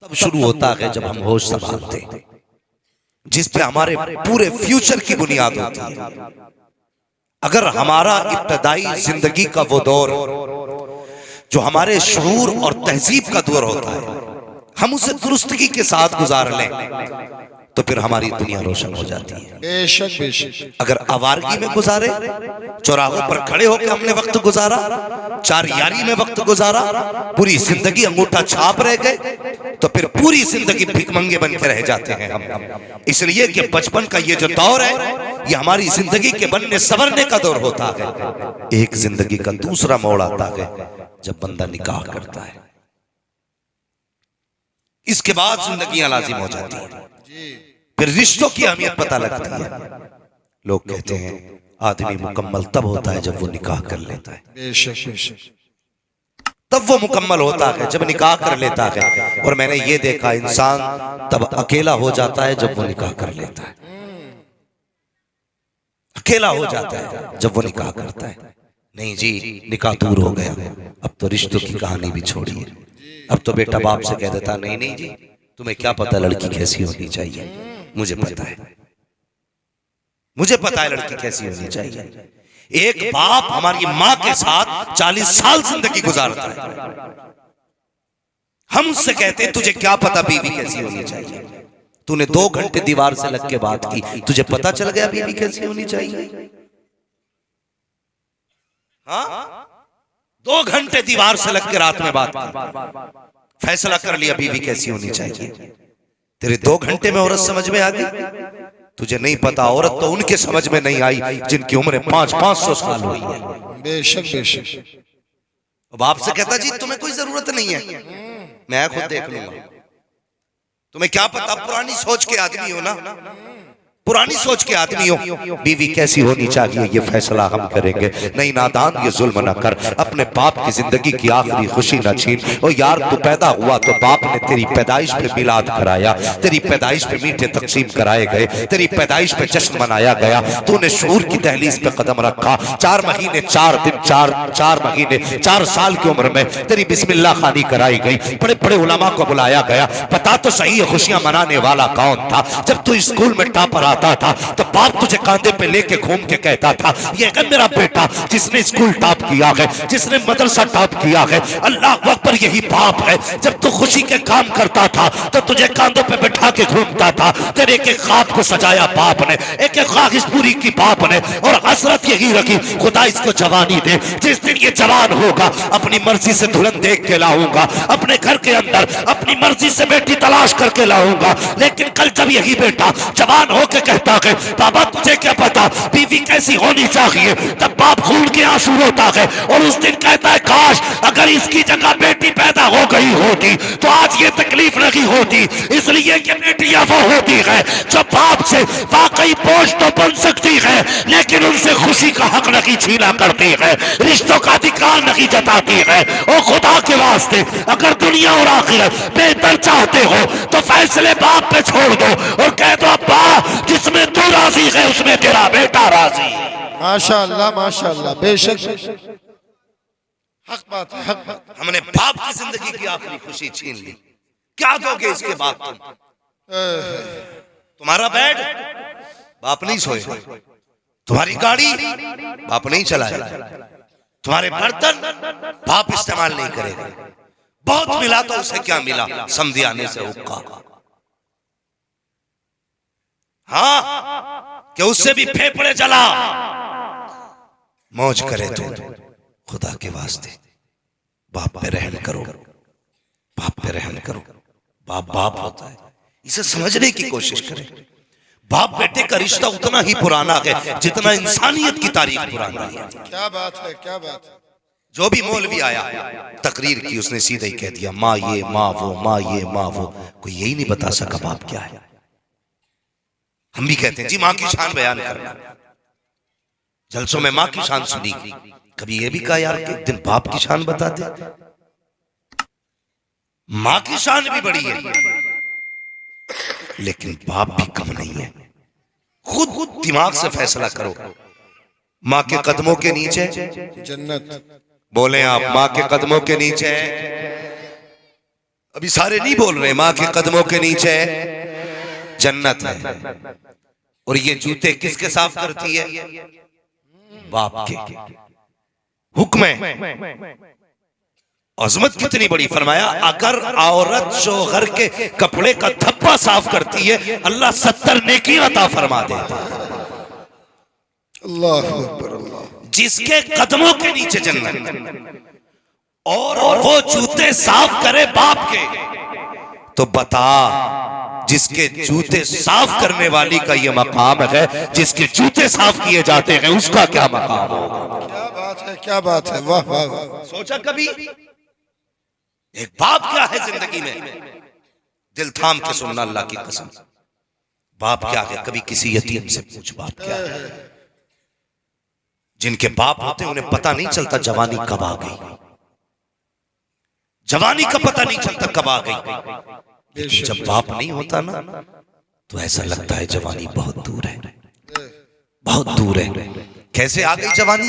तब शुरू होता है जब हम होश संभालते, जिस पे हमारे पूरे फ्यूचर की बुनियाद होती है। अगर हमारा इब्तदाई जिंदगी का वो दौर जो हमारे शऊर और तहजीब का दौर होता है, हम उसे दुरुस्तगी के साथ गुजार लें तो फिर हमारी दुनिया रोशन हो जाती है। बेशक बेशक। अगर आवारगी में गुजारे, चौराहों पर खड़े होकर हमने वक्त गुजारा, चार यारी में वक्त गुजारा, पूरी जिंदगी अंगूठा छाप रह गए, तो फिर पूरी जिंदगी भिखमंगे बन के रह जाते हैं हम। इसलिए कि बचपन का ये जो दौर है, ये हमारी जिंदगी के बनने संवरने का दौर होता है। एक जिंदगी का दूसरा मोड़ आता है जब बंदा निकाह करता है। इसके बाद जिंदगियां लाजिम हो जाती हैं, फिर रिश्तों की अहमियत पता लगती है। लोग कहते हैं आदमी मुकम्मल तब होता है जब वो निकाह कर लेता है। बेशक बेशक। तब वो मुकम्मल होता है जब निकाह कर लेता है। और मैंने ये देखा, इंसान तब अकेला हो जाता है जब वो निकाह कर लेता है। अकेला हो जाता है जब वो निकाह करता है। नहीं जी, निकाह दूर हो गया, अब तो रिश्तों की कहानी भी छोड़िए। अब तो बेटा बाप से कह देता, नहीं नहीं जी, तुम्हें क्या पता लड़की कैसी होनी चाहिए, मुझे पता है, मुझे पता है लड़की कैसी होनी चाहिए। एक बाप हमारी माँ के साथ 40 साल जिंदगी गुजारता है, हम उससे कहते हैं तुझे क्या पता बीवी कैसी होनी चाहिए। तूने 2 घंटे दीवार से लग के बात की, तुझे पता चल गया बीवी कैसी होनी चाहिए? हाँ, 2 घंटे दीवार से लग के रात में बात की, फैसला कर लिया बीवी कैसी होनी चाहिए। तेरे 2 घंटे में औरत समझ में आ गई? तुझे नहीं पता, औरत तो उनके समझ में नहीं आई जिनकी उम्र 500 साल हुई है। बेशक बेशक। बाप से कहता जी तुम्हें कोई जरूरत नहीं है, मैं खुद देख लूंगा। तुम्हें क्या पता, पुरानी सोच के आदमी हो ना, पुरानी सोच के आदमी हो। बीवी कैसी होनी चाहिए ये फैसला हम करेंगे। नहीं नादान, ये जुल्म ना कर, अपने बाप की जिंदगी की आखिरी खुशी ना छीन। ओ यार, तू पैदा हुआ तो बाप ने तेरी पैदाइश पे मिलाद कराया, तेरी पैदाइश पे मीठे तकसीम कराए गए, तेरी पैदाइश पे जश्न मनाया गया। तूने शऊर की दहलीज पे कदम रखा, 4 महीने 4 दिन 4 महीने 4 साल की उम्र में तेरी बिस्मिल्लाह खानी कराई गई, बड़े बड़े उलमा को बुलाया गया। पता तो सही है खुशियां मनाने वाला कौन था? जब तू स्कूल में टॉपर था तो बाप तुझे कांधे पे लेके घूम के कहता था, ये है मेरा बेटा जिसने स्कूल टॉप किया है, जिसने मदरसा टॉप किया है। अल्लाह अकबर, यही बाप है। जब तू खुशी के काम करता था तो तुझे कांधों पे बैठा के घूमता था। तेरे एक ख्वाब को सजाया बाप ने, एक ख्वाहिश पूरी की बाप ने, और हसरत यही रखी खुदा इसको जवानी दे। जिस दिन ये जवान होगा अपनी मर्जी से दुल्हन देख के लाऊंगा, अपने घर के अंदर अपनी मर्जी से बेटी तलाश करके लाऊंगा। लेकिन कल जब यही बेटा जवान होके कहता है बाबा तुझे क्या पता बीवी कैसी होनी चाहिए, तब बाप खून के आंसू रोता है और उस दिन कहता है काश अगर इसकी जगह बेटी पैदा हो गई होती तो आज ये तकलीफ नहीं होती। इसलिए कि बेटियां वो होती है जो बाप से वाकई बोझ तो बन सकती है, लेकिन उनसे खुशी का हक नहीं छीना करती है, रिश्तों का अधिकार नहीं जताती है। ओ खुदा के वास्ते, अगर दुनिया और आखिरत बेहतर चाहते हो तो फैसले बाप पे छोड़ दो और कह दो अब्बा जिसमें तू राजी है उसमें तेरा बेटा राजी। माशाअल्लाह माशाअल्लाह। बेशक हक बात है, हक बात। हमने बाप की जिंदगी की आखिरी खुशी छीन ली, क्या दोगे इसके बाद तुम? तुम्हारा बेड बाप नहीं सोएगा, तुम्हारी गाड़ी बाप नहीं चलाएगा, तुम्हारे बर्तन बाप इस्तेमाल नहीं करेगा। बहुत मिला तो उसे क्या मिला, समझी आने से हुक्का। हाँ, कि उससे भी फेफड़े जला मौज करे तो खुदा के वास्ते बाप पे रहम करो, बाप पे रहम करो। बाप बाप होता है, इसे समझने की कोशिश करें। बाप बेटे का रिश्ता उतना ही पुराना है जितना इंसानियत की तारीख पुरानी है। क्या बात है, क्या बात है। जो भी मौलवी आया तकरीर की, उसने सीधे ही कह दिया माँ ये माँ वो, माँ ये माँ वो। कोई यही नहीं बता सका बाप क्या है। हम भी कहते हैं जी माँ की शान बयान करना, जलसों में माँ की शान सुनी, कभी ये भी कहा यार कि एक दिन बाप की शान बता दे। माँ की शान भी बड़ी है लेकिन बाप भी कम नहीं है। खुद दिमाग से फैसला करो, माँ के कदमों के नीचे जन्नत। बोले आप, माँ के कदमों के नीचे अभी सारे नहीं बोल रहे माँ के कदमों के नीचे जन्नत है। और ये जूते किसके साफ करती है? बाप के। हुक्म है, अजमत कितनी बड़ी। फरमाया अगर औरत शोहर के कपड़े का थप्पा साफ करती है अल्लाह 70 नेकी अता फरमा देता है। अल्लाह अकबर अल्लाह। जिसके कदमों के नीचे जन्नत, और वो जूते साफ करे बाप के, तो बता जिसके जूते साफ करने वाली का ये मकाम है, जिसके जूते साफ किए जाते हैं उसका क्या मकाम होगा? क्या बात है, क्या बात है, वाह वाह वाह। सोचा कभी एक बाप क्या है जिंदगी में? दिल थाम के सुनना अल्लाह की कसम। बाप क्या है? कभी किसी यतीम से पूछ बाप क्या है। जिनके बाप होते हैं उन्हें पता नहीं चलता जवानी कब आ गई, जवानी का पता नहीं चलता कब आ गई। लेकिन जब बाप नहीं होता ना तो ऐसा लगता है जवानी बहुत दूर है, बहुत दूर है। कैसे आ गई जवानी?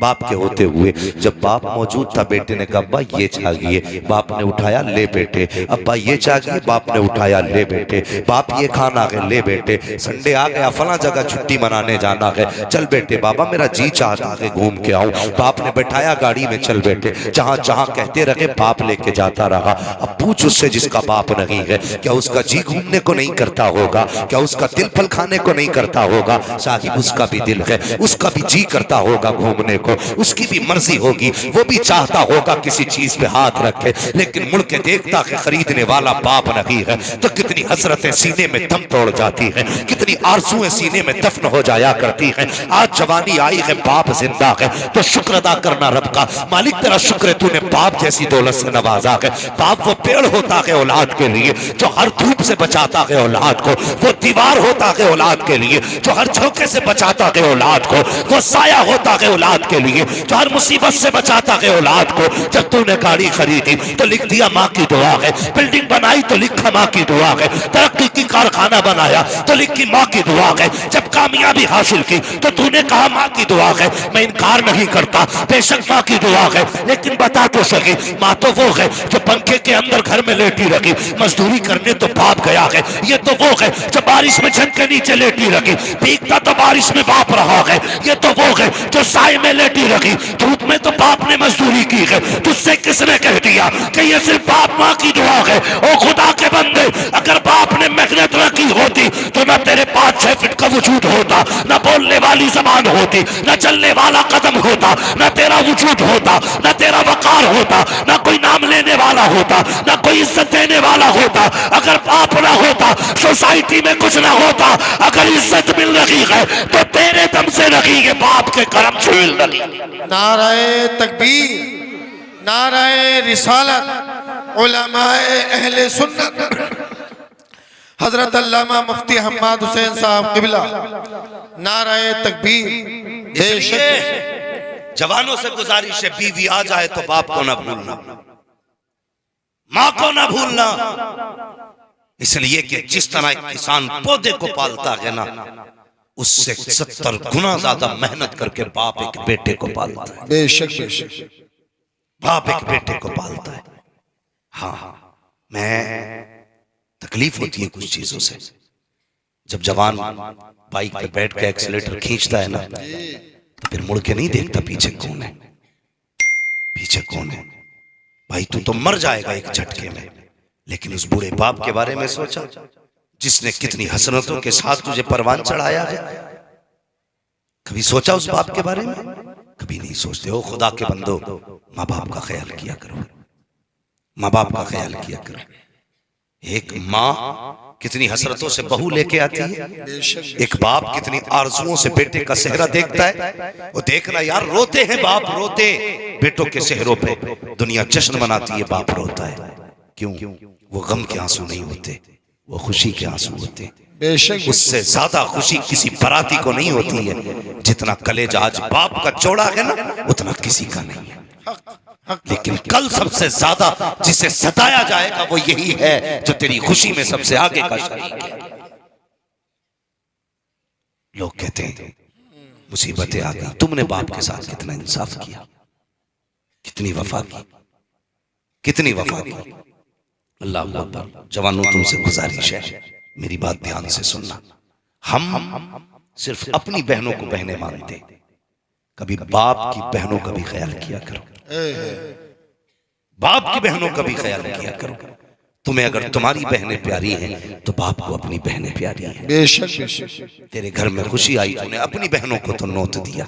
बाप के होते हुए। जब बाप मौजूद था बेटे ने कहा अब्बा ये चाहिए, बाप ने उठाया ले बेटे। अब्बा ये चाहिए, बाप ने उठाया ले बेटे। बाप ये खाना है, ले बेटे। संडे आ गया, फला जगह छुट्टी मनाने जाना है, चल बेटे। बाबा मेरा जी चाहता है घूम के आऊं। बाप ने बैठाया गाड़ी में, चल बेटे। जहां जहां कहते रहे बाप लेके जाता रहा। अब पूछ उससे जिसका बाप नहीं है, क्या उसका जी घूमने को नहीं करता होगा? क्या उसका दिल फल खाने को नहीं करता होगा? साहिब उसका भी दिल है, उसका भी जी करता होगा घूमने को, उसकी भी मर्जी होगी, वो भी चाहता होगा किसी चीज पे हाथ रखे, लेकिन मुड़ के देखता है खरीदने वाला बाप नहीं है। तो कितनी हसरतें सीने में दम तोड़ जाती हैं, कितनी आरज़ुएं सीने में दफन हो जाया करती हैं। आज जवानी आई है, बाप जिंदा है, तो शुक्र अदा करना रब का। मालिक तेरा शुक्र है तूने बाप जैसी दौलत से नवाजा है। बाप वो पेड़ होता है औलाद के लिए जो हर धूप से बचाता है औलाद को, वो दीवार होता है औलाद के लिए जो हर झोंके से बचाता है औलाद को, वो साया होता है औलाद के लिए जो हर मुसीबत से बचाता है औलाद को। जब तूने गाड़ी खरीदी तो लिख दिया माँ की दुआ है, बिल्डिंग बनाई तो लिखा माँ की दुआ है, तरक्की की कारखाना बनाया तो लिखी माँ की दुआ है, जब कामयाबी हासिल की तो तूने कहा माँ की दुआ है। मैं इनकार नहीं करता, बेशक माँ की दुआ है, लेकिन बता तो सही माँ तो वो है जो पंखे के अंदर घर में लेटी रखी, मजदूरी करने तो बाप गया है। ये तो वो है जो बारिश में छत के नीचे लेटी रखी, भीगता तो बारिश में बाप रहा है। ये तो वो है जो साए में लेटी रखी, धूप में तो बाप ने मजदूरी की है। तुझसे किसने कह दिया कि ये सिर्फ बाप माँ की दुआ है? ओ खुदा के बंदे, अगर बाप ने मेहनत न की होती तो न तेरे 5-6 फीट का वजूद होता, न बोलने वाली जबान होती, न चलने वाला कदम होता, न तेरा वजूद होता, न तेरा वकार होता, न कोई नाम लेने वाला होता, न कोई इज्जत देने वाला होता। अगर बाप ना होता सोसाइटी में कुछ ना होता। अगर इज्जत मिल रही है तो तेरे दम से रही है, बाप के करम से मिल रही है। नाराए तकबीर, नाराए रिसालत, उलमाए अहले सुन्नत हजरत अल्लामा मुफ्ती हम्माद हुसैन साहब किबला, नाराए तकबीर। बेशक जवानों से गुजारिश है, बीवी आ जाए तो बाप को ना भूलना, माँ को ना भूलना। इसलिए कि जिस तरह एक किसान पौधे को पालता है ना, उससे 70 गुना ज्यादा मेहनत करके बाप एक बेटे को पालता है। बेशक बेशक बाप एक बेटे को पालता है। हाँ, मैं तकलीफ होती है कुछ चीजों से। जब जवान बाइक पे बैठ के एक्सीलेटर खींचता है ना, तो फिर मुड़ के नहीं देखता पीछे कौन है, पीछे कौन है। भाई तू तो मर जाएगा एक झटके में। लेकिन उस बूढ़े बाप के बारे में सोचा जिसने कितनी हसरतों के साथ तुझे परवान चढ़ाया है? कभी सोचा उस बाप के बारे में? कभी नहीं सोचते हो। खुदा के बंदो, माँ बाप का ख्याल किया करो, माँ बाप का ख्याल किया करो। एक माँ कितनी हसरतों से बहू लेके आती है, एक बाप कितनी आरजुओं से बेटे का सेहरा देखता है। वो देखना यार, रोते हैं बाप, रोते बेटों के सेहरों पे। दुनिया जश्न मनाती है, बाप रोता है। क्यों? वो गम के आंसू नहीं होते, वो खुशी के आंसू होते। बेशक उससे ज्यादा खुशी किसी बराती को नहीं होती है। जितना कलेजा आज बाप का चौड़ा है ना, उतना किसी का नहीं है। लेकिन कल सबसे ज्यादा जिसे सताया जाएगा वो यही है जो तेरी खुशी में सबसे आगे का शरीक है। लोग कहते हैं मुसीबतें आ गई, तुमने बाप के साथ कितना इंसाफ किया, कितनी वफा की, कितनी वफा की। अल्लाह अकबर। जवानों तुमसे गुजारिश है, मेरी बात ध्यान से सुनना। हम सिर्फ अपनी बहनों को बहनें मानते, कभी बाप की बहनों का भी ख्याल किया करो, बाप की बहनों का भी ख्याल किया करो। तुम्हें अगर तुम्हारी बहनें प्यारी हैं तो बाप को अपनी बहनें प्यारी हैं। बेशक बेशक। तेरे घर में खुशी आई, तूने अपनी बहनों को तो नोट दिया,